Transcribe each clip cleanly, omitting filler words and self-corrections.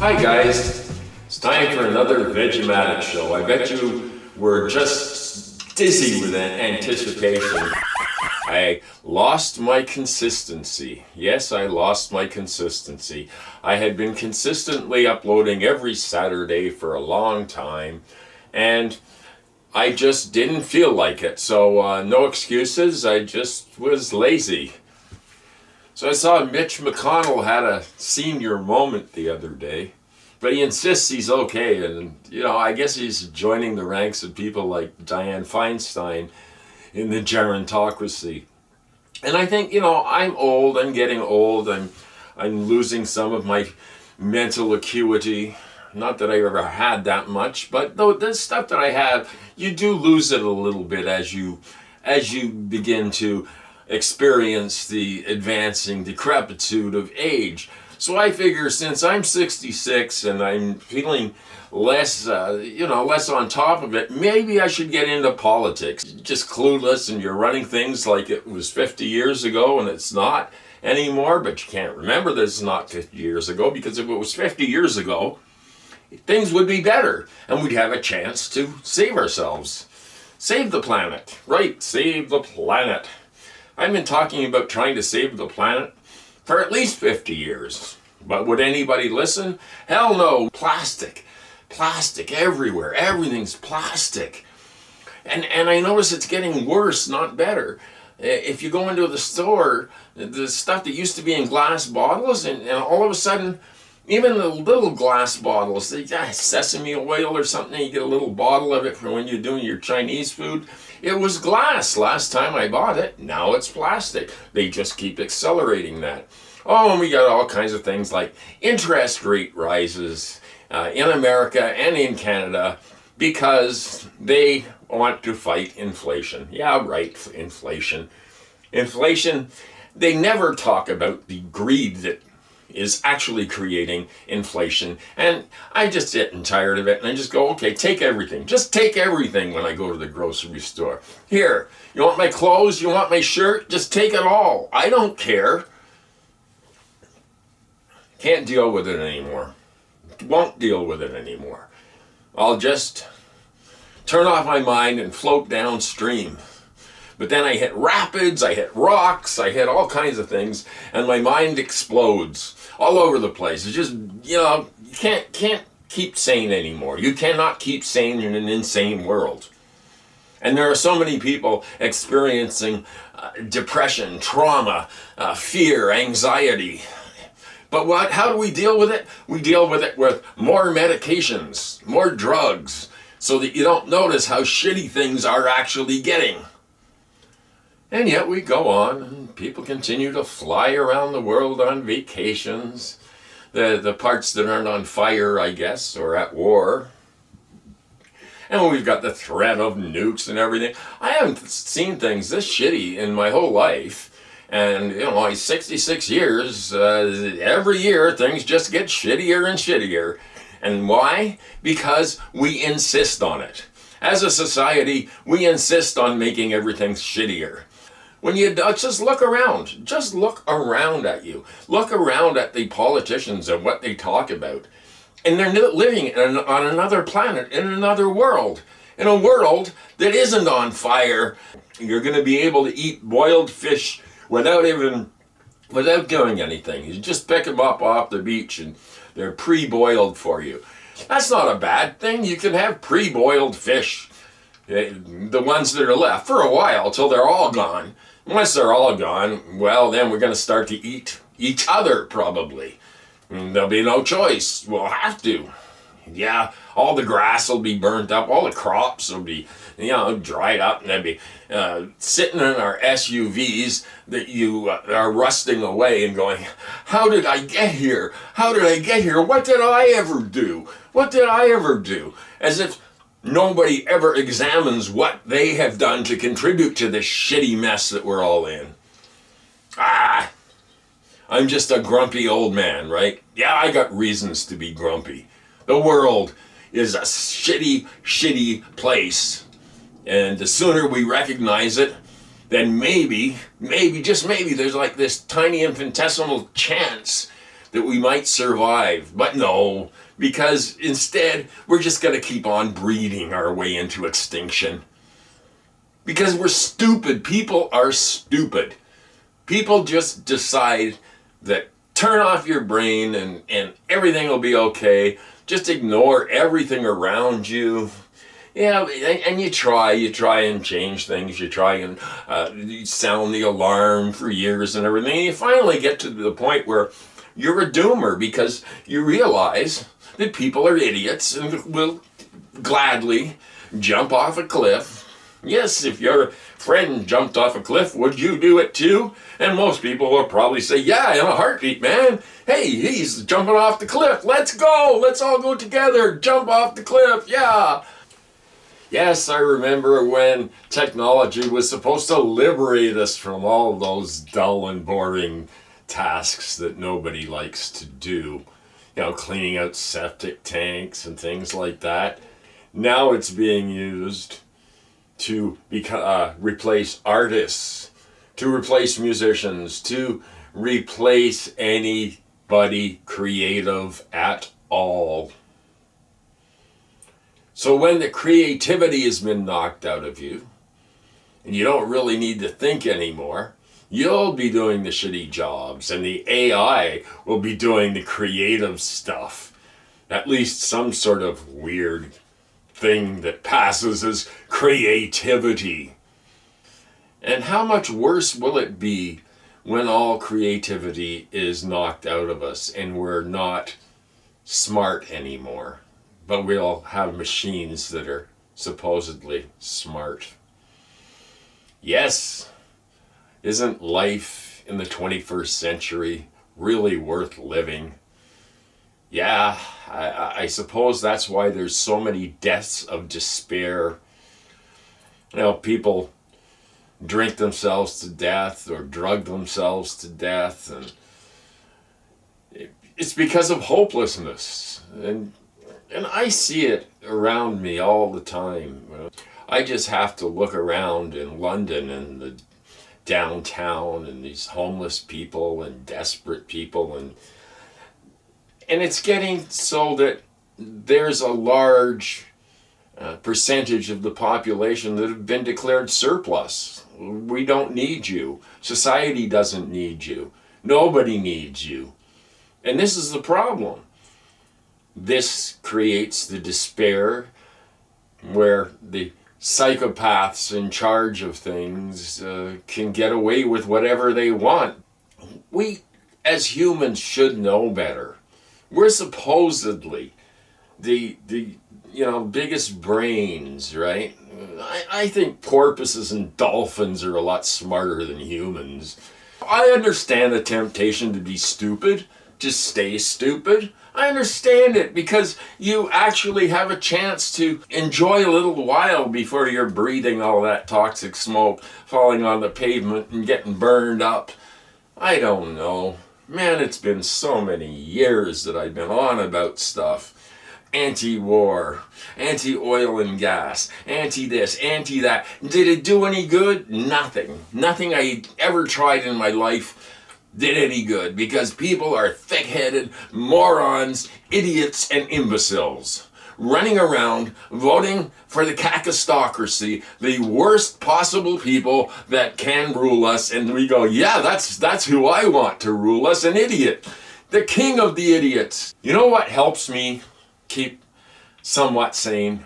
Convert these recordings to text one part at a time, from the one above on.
Hi guys, it's time for another Vegimatic show. I bet you were just dizzy with anticipation. I lost my consistency. Yes, I lost my consistency. I had been consistently uploading every Saturday for a long time, and I just didn't feel like it. So no excuses, I just was lazy. So I saw Mitch McConnell had a senior moment the other day, but he insists he's okay, and I guess he's joining the ranks of people like Dianne Feinstein in the gerontocracy. And I think, I'm old, I'm getting old, I'm losing some of my mental acuity. Not that I ever had that much, but though the stuff that I have, you do lose it a little bit as you begin to experience the advancing decrepitude of age. So I figure since I'm 66 and I'm feeling less on top of it, maybe I should get into politics. Just clueless, and you're running things like it was 50 years ago and it's not anymore, but you can't remember that it's not 50 years ago, because if it was 50 years ago, things would be better and we'd have a chance to save ourselves. Save the planet. Right, save the planet. I've been talking about trying to save the planet for at least 50 years. But would anybody listen? Hell no. Plastic everywhere. Everything's plastic. And I notice it's getting worse, not better. If you go into the store, the stuff that used to be in glass bottles, and all of a sudden, even the little glass bottles, sesame oil or something, you get a little bottle of it for when you're doing your Chinese food. It was glass last time I bought it. Now it's plastic. They just keep accelerating that. Oh, and we got all kinds of things like interest rate rises in America and in Canada because they want to fight inflation. Yeah, right, inflation. Inflation, they never talk about the greed that is actually creating inflation. And I just get tired of it, and I just go, okay, take everything. Just take everything when I go to the grocery store. Here, you want my clothes? You want my shirt? Just take it all. I don't care. Can't deal with it anymore. Won't deal with it anymore. I'll just turn off my mind and float downstream. But then I hit rapids, I hit rocks, I hit all kinds of things, and my mind explodes all over the place. It's just, you can't keep sane anymore. You cannot keep sane in an insane world. And there are so many people experiencing depression, trauma, fear, anxiety. But how do we deal with it? We deal with it with more medications, more drugs, so that you don't notice how shitty things are actually getting. And yet we go on, and people continue to fly around the world on vacations. The parts that aren't on fire, I guess, or at war. And we've got the threat of nukes and everything. I haven't seen things this shitty in my whole life. And, 66 years, every year things just get shittier and shittier. And why? Because we insist on it. As a society, we insist on making everything shittier. When you just look around, at you. Look around at the politicians and what they talk about. And they're living on another planet, in another world. In a world that isn't on fire. You're going to be able to eat boiled fish without doing anything. You just pick them up off the beach and they're pre-boiled for you. That's not a bad thing. You can have pre-boiled fish. The ones that are left for a while till they're all gone. Once they're all gone, well, then we're going to start to eat each other, probably. And there'll be no choice. We'll have to. Yeah, all the grass will be burnt up. All the crops will be, dried up. And they'll be sitting in our SUVs that you are rusting away and going, how did I get here? How did I get here? What did I ever do? What did I ever do? As if nobody ever examines what they have done to contribute to this shitty mess that we're all in. I'm just a grumpy old man, right? Yeah, I got reasons to be grumpy. The world is a shitty, shitty place. And the sooner we recognize it, then maybe, just maybe, there's like this tiny infinitesimal chance that we might survive. But no, because instead we're just going to keep on breeding our way into extinction. Because we're stupid. People are stupid. People just decide that turn off your brain and everything will be okay. Just ignore everything around you. Yeah, and you try and change things. You try and you sound the alarm for years and everything. And you finally get to the point where you're a doomer because you realize that people are idiots and will gladly jump off a cliff. Yes, if your friend jumped off a cliff, would you do it too? And most people will probably say, yeah, in a heartbeat, man. Hey, he's jumping off the cliff. Let's go. Let's all go together. Jump off the cliff. Yeah. Yes, I remember when technology was supposed to liberate us from all those dull and boring tasks that nobody likes to do. You know, cleaning out septic tanks and things like that. Now it's being used to replace artists, to replace musicians, to replace anybody creative at all. So when the creativity has been knocked out of you, and you don't really need to think anymore, you'll be doing the shitty jobs, and the AI will be doing the creative stuff. At least some sort of weird thing that passes as creativity. And how much worse will it be when all creativity is knocked out of us and we're not smart anymore, but we'll have machines that are supposedly smart? Yes, isn't life in the 21st century really worth living? Yeah, I suppose that's why there's so many deaths of despair. You know, people drink themselves to death or drug themselves to death, and it's because of hopelessness. And I see it around me all the time. I just have to look around in London and the downtown and these homeless people and desperate people, and it's getting so that there's a large percentage of the population that have been declared surplus. We don't need you. Society doesn't need you. Nobody needs you. And this is the problem. This creates the despair where the psychopaths in charge of things can get away with whatever they want. We, as humans, should know better. We're supposedly the biggest brains, right? I think porpoises and dolphins are a lot smarter than humans. I understand the temptation to be stupid, to stay stupid. I understand it because you actually have a chance to enjoy a little while before you're breathing all that toxic smoke, falling on the pavement and getting burned up. I don't know. Man, it's been so many years that I've been on about stuff. Anti-war, anti-oil and gas, anti-this, anti-that. Did it do any good? Nothing. Nothing I ever tried in my life did any good because people are thick-headed morons, idiots, and imbeciles running around voting for the cacostocracy, the worst possible people that can rule us, and we go, yeah, that's who I want to rule us, an idiot, the king of the idiots. You know what helps me keep somewhat sane?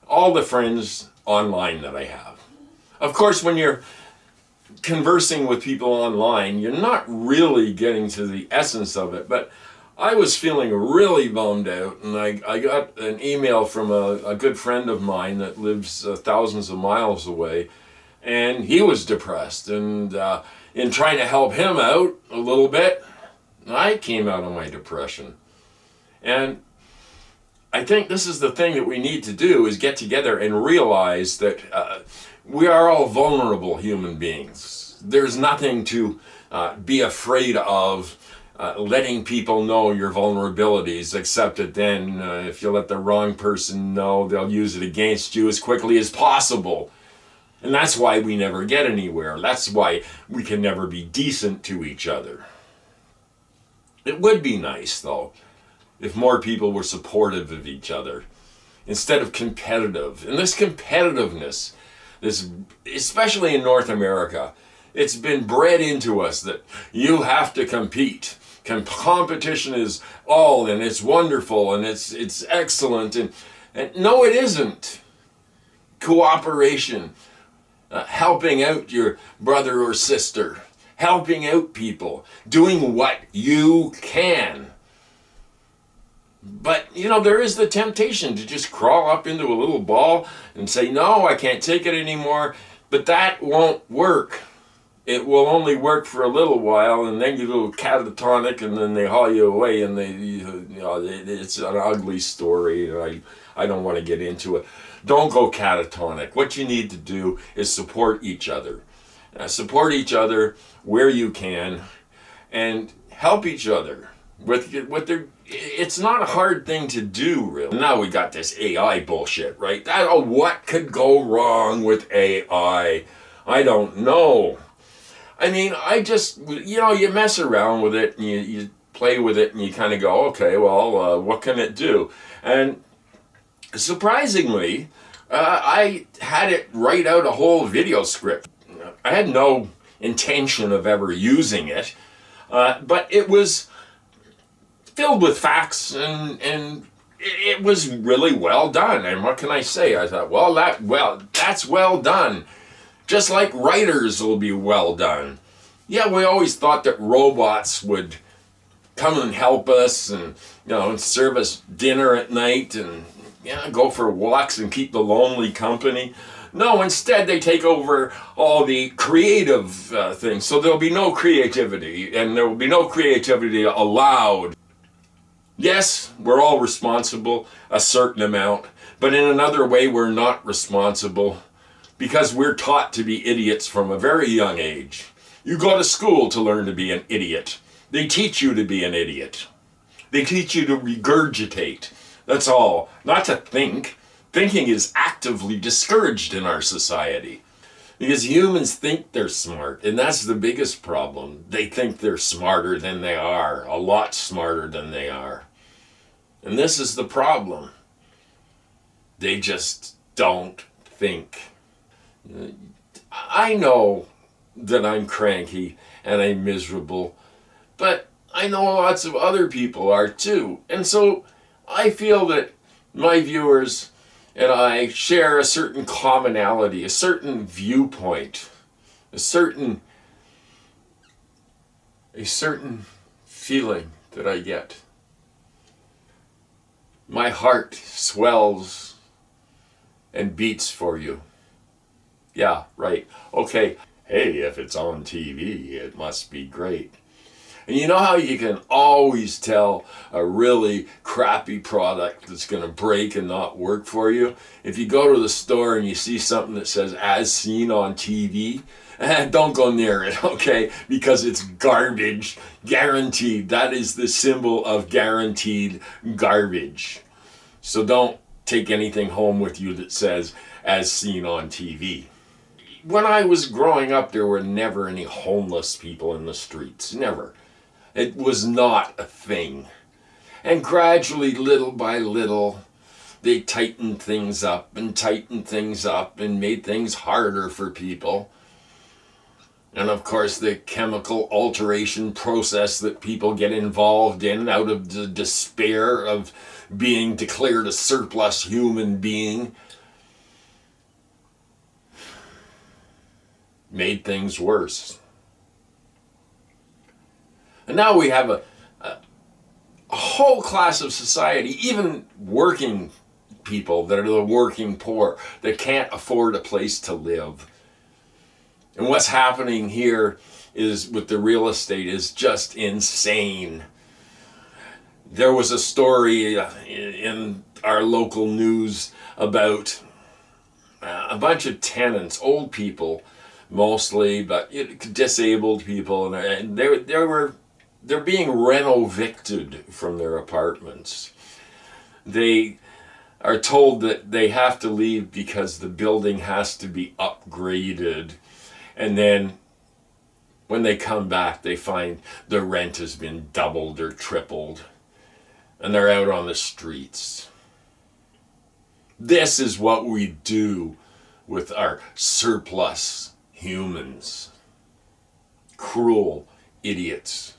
All the friends online that I have. Of course, when you're conversing with people online, you're not really getting to the essence of it, but I was feeling really bummed out, and I got an email from a good friend of mine that lives thousands of miles away, and he was depressed, and in trying to help him out a little bit, I came out of my depression. And I think this is the thing that we need to do, is get together and realize that we are all vulnerable human beings. There's nothing to be afraid of letting people know your vulnerabilities, except that then if you let the wrong person know, they'll use it against you as quickly as possible. And that's why we never get anywhere. That's why we can never be decent to each other. It would be nice, though, if more people were supportive of each other instead of competitive. And this competitiveness, this, especially in North America, it's been bred into us that you have to compete. Competition is all, and it's wonderful, and it's excellent, and no, it isn't. Cooperation, helping out your brother or sister, helping out people, doing what you can. But, there is the temptation to just crawl up into a little ball and say, no, I can't take it anymore. But that won't work. It will only work for a little while, and then you go catatonic, and then they haul you away, and it's an ugly story, and I don't want to get into it. Don't go catatonic. What you need to do is support each other. Support each other where you can, and help each other with their. It's not a hard thing to do, really. Now we got this AI bullshit, right? What could go wrong with AI? I don't know. I mean, I just, you mess around with it, and you play with it, and you kind of go, okay, well, what can it do? And surprisingly, I had it write out a whole video script. I had no intention of ever using it, but it was filled with facts, and it was really well done. And what can I say? I thought, that's well done. Just like writers will be well done. Yeah, we always thought that robots would come and help us, and serve us dinner at night, and go for walks and keep the lonely company. No, instead they take over all the creative things. So there'll be no creativity, and there will be no creativity allowed. Yes, we're all responsible, a certain amount, but in another way we're not responsible, because we're taught to be idiots from a very young age. You go to school to learn to be an idiot. They teach you to be an idiot. They teach you to regurgitate. That's all. Not to think. Thinking is actively discouraged in our society. Because humans think they're smart, and that's the biggest problem. They think they're smarter than they are, a lot smarter than they are. And this is the problem. They just don't think. I know that I'm cranky and I'm miserable, but I know lots of other people are too. And so I feel that my viewers and I share a certain commonality, a certain viewpoint, a certain feeling that I get. My heart swells and beats for you. Yeah, right. Okay. Hey, if it's on TV, it must be great. And you know how you can always tell a really crappy product that's going to break and not work for you? If you go to the store and you see something that says, as seen on TV, don't go near it, okay? Because it's garbage. Guaranteed. That is the symbol of guaranteed garbage. So don't take anything home with you that says, as seen on TV. When I was growing up, there were never any homeless people in the streets. Never. It was not a thing. And gradually, little by little, they tightened things up and made things harder for people. And of course, the chemical alteration process that people get involved in out of the despair of being declared a surplus human being made things worse. And now we have a whole class of society, even working people that are the working poor, that can't afford a place to live. And what's happening here is with the real estate is just insane. There was a story in our local news about a bunch of tenants, old people mostly, but disabled people, and they're being reno-evicted from their apartments. They are told that they have to leave because the building has to be upgraded, and then When they come back, they find the rent has been doubled or tripled, and they're out on the streets. This is what we do with our surplus humans. Cruel idiots.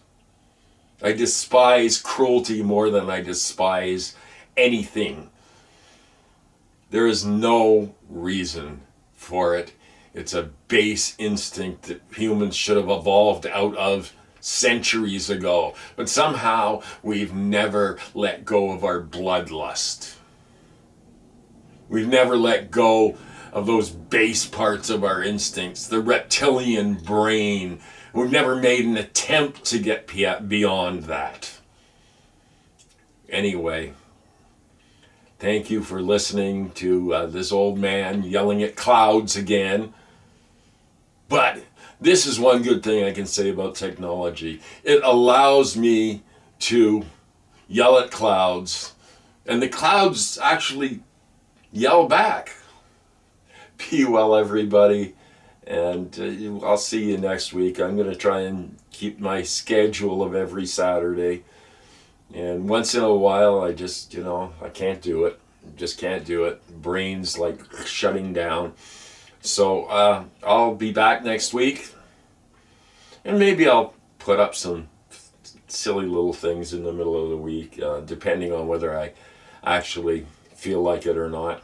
I despise cruelty more than I despise anything. There is no reason for it. It's a base instinct that humans should have evolved out of centuries ago. But somehow we've never let go of our bloodlust. We've never let go of those base parts of our instincts, the reptilian brain. We've never made an attempt to get beyond that. Anyway, thank you for listening to this old man yelling at clouds again. But this is one good thing I can say about technology. It allows me to yell at clouds, and the clouds actually yell back. Be well, everybody, and I'll see you next week. I'm going to try and keep my schedule of every Saturday, and once in a while I just, I can't do it. Just can't do it. Brain's like shutting down. So I'll be back next week, and maybe I'll put up some silly little things in the middle of the week, depending on whether I actually feel like it or not.